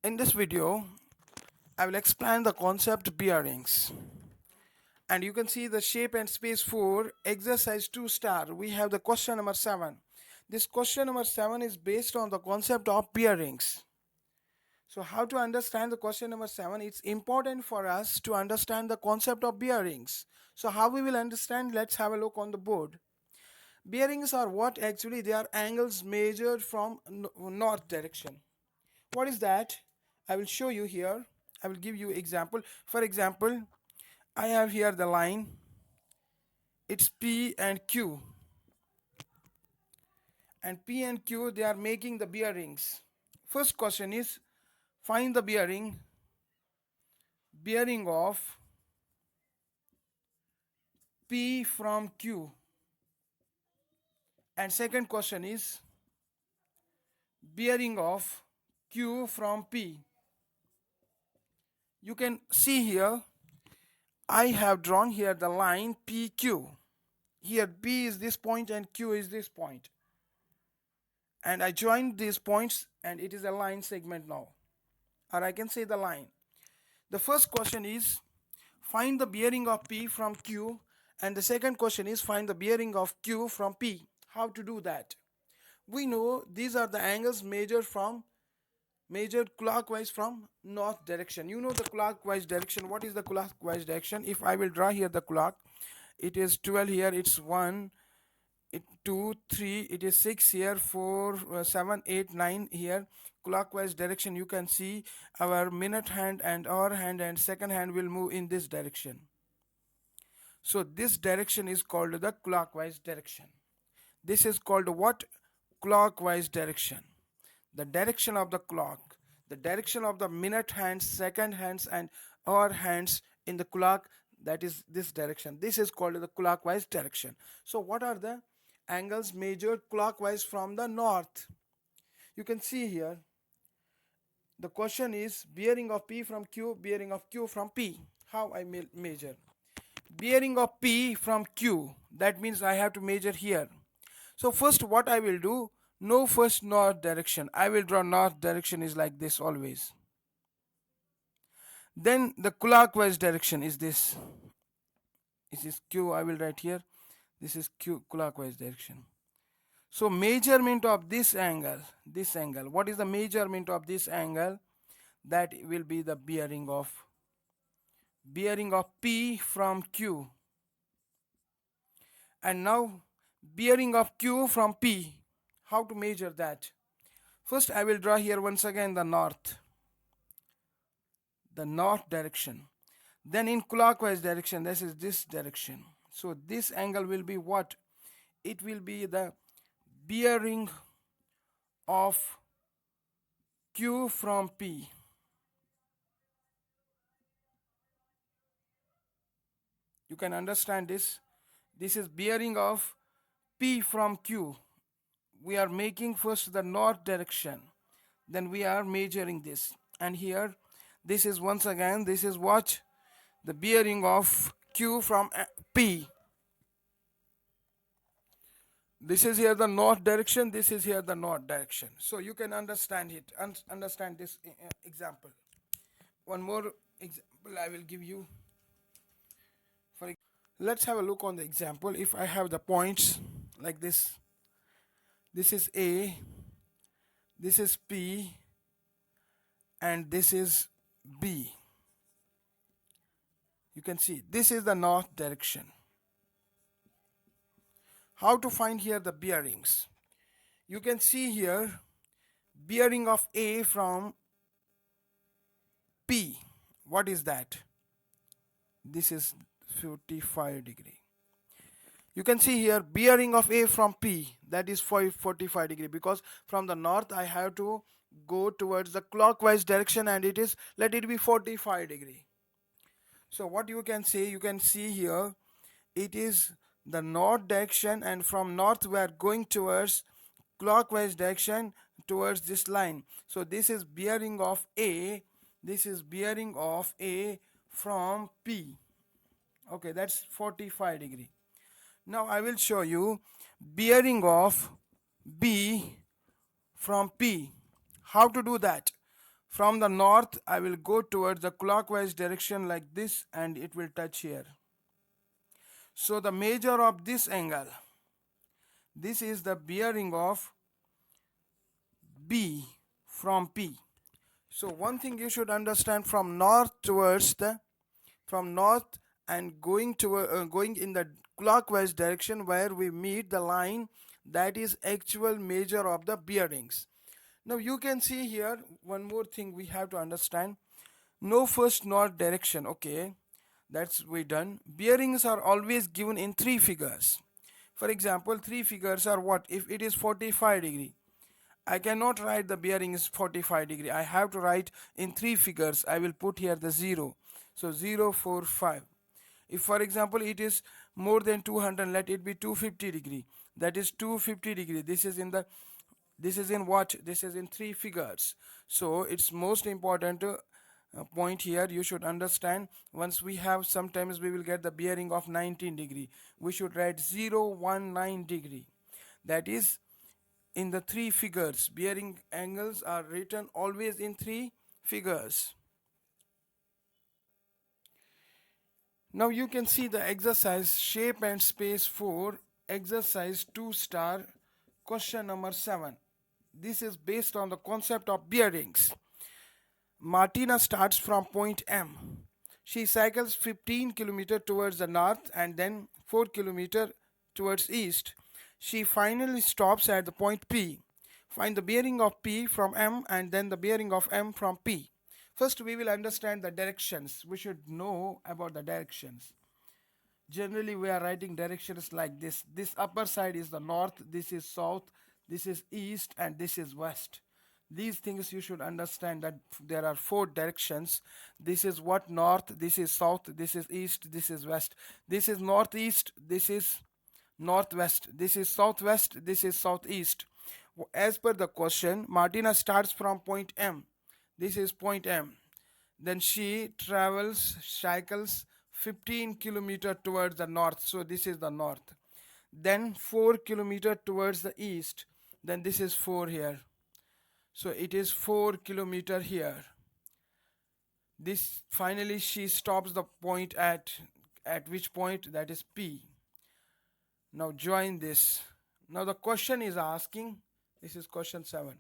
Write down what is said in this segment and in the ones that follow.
In this video, I will explain the concept bearings. And you can see the shape and space 4, exercise 2 star. We have the question number 7. This question number 7 is based on the concept of bearings. So how to understand the question number 7? It's important for us to understand the concept of bearings. So how we will understand? Let's have a look on the board. Bearings are what actually they are angles measured from north direction. What is that? I will show you here. I will give you example. For example, I have here the line. It's P and Q. And P and Q, they are making the bearings. First question is find the bearing of P from Q. And second question is bearing of Q from P. You can see here I have drawn here the line PQ. Here P is this point and Q is this point. And I joined these points and it is a line segment now. Or I can say the line. The first question is find the bearing of P from Q, and the second question is find the bearing of Q from P. How to do that? We know these are the angles measured clockwise from north direction. You know the clockwise direction. What is the clockwise direction? If I will draw here the clock, it is 12 here, it's 1, 2, 3, it is 6 here, 4, 7, 8, 9 here. Clockwise direction, you can see our minute hand and hour hand and second hand will move in this direction. So this direction is called the clockwise direction. This is called what? Clockwise direction. The direction of the clock, the direction of the minute hands, second hands and hour hands in the clock, that is this direction. This is called the clockwise direction. So what are the angles measured clockwise from the north? You can see here the question is bearing of P from Q, bearing of Q from P. How I measure? Bearing of P from Q, that means I have to measure here. So first what I will do, no first north direction. I will draw north direction is like this always. Then the clockwise direction is this. This is Q, I will write here. This is Q, clockwise direction. So measurement of this angle, what is the measurement of this angle? That will be the bearing of P from Q. And now bearing of Q from P. How to measure that? First I will draw here once again the north direction. Then in clockwise direction, this is this direction. So this angle will be what? It will be the bearing of Q from P. You can understand this. This is bearing of P from Q. We are making first the north direction. Then we are measuring this. And here, this is once again, this is what? The bearing of Q from P. This is here the north direction, this is here the north direction. So you can understand it, understand this example. One more example I will give you. Let's have a look on the example. If I have the points like this, this is A, this is P, and this is B. You can see this is the north direction. How to find here the bearings? You can see here bearing of A from P. What is that? This is 45 degree. You can see here bearing of A from P, that is 45 degree, because from the north I have to go towards the clockwise direction and it is, let it be 45 degree. So what you can say, you can see here it is the north direction, and from north we are going towards clockwise direction towards this line. So this is bearing of A, this is bearing of A from P. Okay, that's 45 degree. Now I will show you bearing of B from P. How to do that? From the north, I will go towards the clockwise direction like this, and it will touch here. So the measure of this angle, this is the bearing of B from P. So one thing you should understand, from north towards the, from north and going in the clockwise direction where we meet the line, that is actual measure of the bearings. Now you can see here one more thing we have to understand. No first north direction. Okay, that's we done. Bearings are always given in three figures. For example, three figures are what? If it is 45 degree, I cannot write the bearing is 45 degree. I have to write in three figures. I will put here the 0. So 0, 4, 5. If for example it is more than 200, let it be 250 degree. That is 250 degree. This is in the, this is in what? This is in three figures. So it's most important point here you should understand. Once we have, sometimes we will get the bearing of 19 degree. We should write 019 degree. That is in the three figures. Bearing angles are written always in three figures. Now you can see the exercise shape and space for exercise 2 star question number 7. This is based on the concept of bearings. Martina starts from point M. She cycles 15 km towards the north and then 4 km towards east. She finally stops at the point P. Find the bearing of P from M and then the bearing of M from P. First, we will understand the directions. We should know about the directions. Generally, we are writing directions like this. This upper side is the north, this is south, this is east, and this is west. These things you should understand, that there are four directions. This is what? North, this is south, this is east, this is west. This is northeast, this is northwest, this is southwest, this is southeast. As per the question, Martina starts from point M. This is point M. Then she cycles 15 kilometer towards the north. So this is the north. Then 4 kilometer towards the east. Then this is 4 here. So it is 4 kilometer here. This finally she stops the point at which point? That is P. Now join this. Now the question is asking, this is question 7.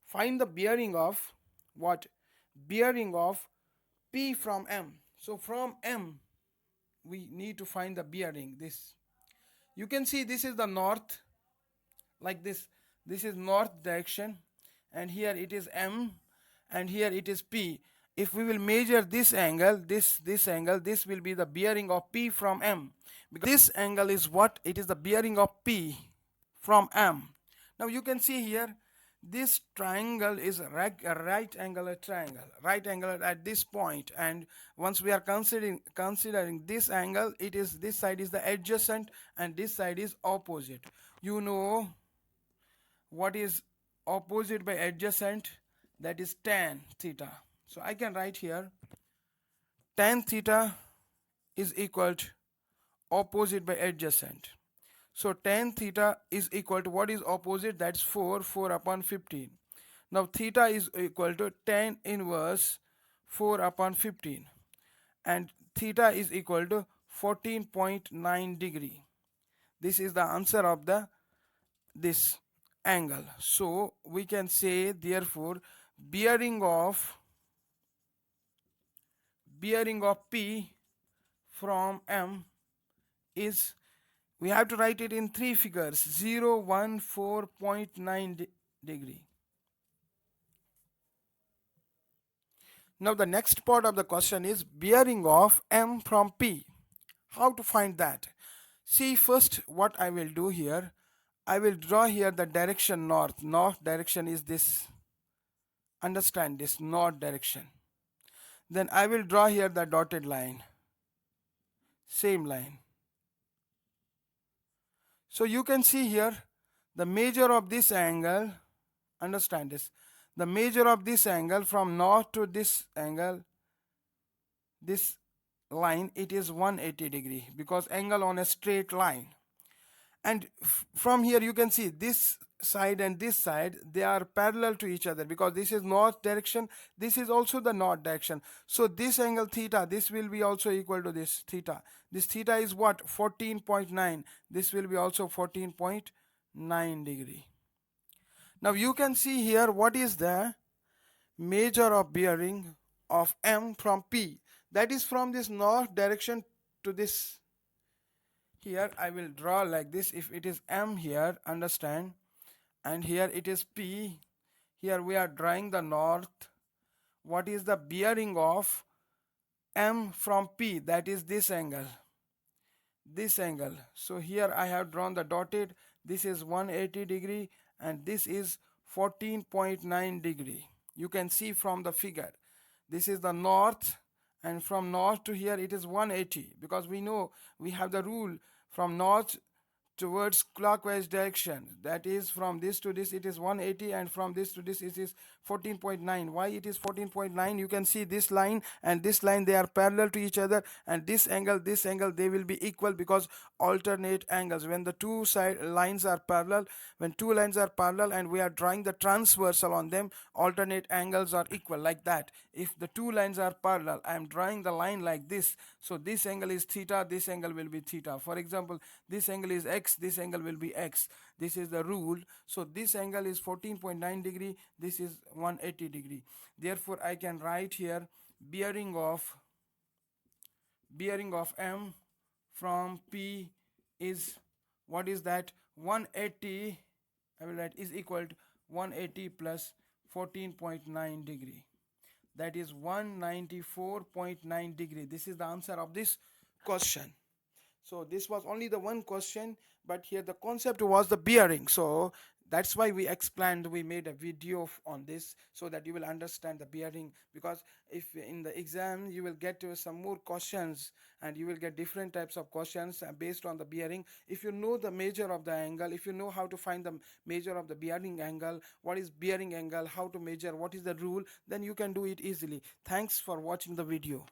Find the bearing of what? Bearing of P from M. So from M we need to find the bearing. This, you can see this is the north, like this. This is north direction, and here it is M, and here it is P. If we will measure this angle, this angle, this will be the bearing of P from M, because this angle is what? It is the bearing of P from M. Now you can see here, this triangle is a right angular triangle, right angle at this point, and once we are considering this angle, it is, this side is the adjacent and this side is opposite. You know what is opposite by adjacent? That is tan theta. So I can write here tan theta is equal to opposite by adjacent. So tan theta is equal to, what is opposite? That's 4 upon 15. Now theta is equal to tan inverse 4 upon 15, and theta is equal to 14.9 degree. This is the answer of this angle. So we can say therefore bearing of P from M is, we have to write it in three figures, 014.9 degree. Now the next part of the question is bearing of M from P. How to find that? See, first what I will do here, I will draw here the direction north. North direction is this. Understand this, north direction. Then I will draw here the dotted line. Same line. So you can see here the measure of this angle, understand this, the measure of this angle from north to this angle, this line, it is 180 degree, because angle on a straight line. And from here you can see this side and this side, they are parallel to each other, because this is north direction, this is also the north direction. So this angle theta, this will be also equal to this theta. This theta is what? 14.9. This will be also 14.9 degree. Now you can see here what is the measure of bearing of M from P. That is from this north direction to this. Here I will draw like this. If it is M here, understand, and here it is P, here we are drawing the north. What is the bearing of M from P? That is this angle, this angle. So here I have drawn the dotted. This is 180 degree and this is 14.9 degree. You can see from the figure, this is the north, and from north to here it is 180, because we know we have the rule from north towards clockwise direction, that is from this to this it is 180, and from this to this it is 14.9. Why it is 14.9? You can see this line and this line, they are parallel to each other, and this angle, they will be equal, because alternate angles, when the two side lines are parallel, when two lines are parallel and we are drawing the transversal on them, alternate angles are equal, like that. If the two lines are parallel, I am drawing the line like this, so this angle is theta, this angle will be theta. For example, this angle is x, this angle will be x. This is the rule. So this angle is 14.9 degree, this is 180 degree. Therefore I can write here bearing of M from P is, what is that, 180. I will write is equal to 180 plus 14.9 degree, that is 194.9 degree. This is the answer of this question. So this was only the one question, but here the concept was the bearing. So that's why we explained, we made a video on this, so that you will understand the bearing. Because if in the exam you will get some more questions, and you will get different types of questions based on the bearing. If you know the measure of the angle, if you know how to find the measure of the bearing angle, what is bearing angle, how to measure, what is the rule, then you can do it easily. Thanks for watching the video.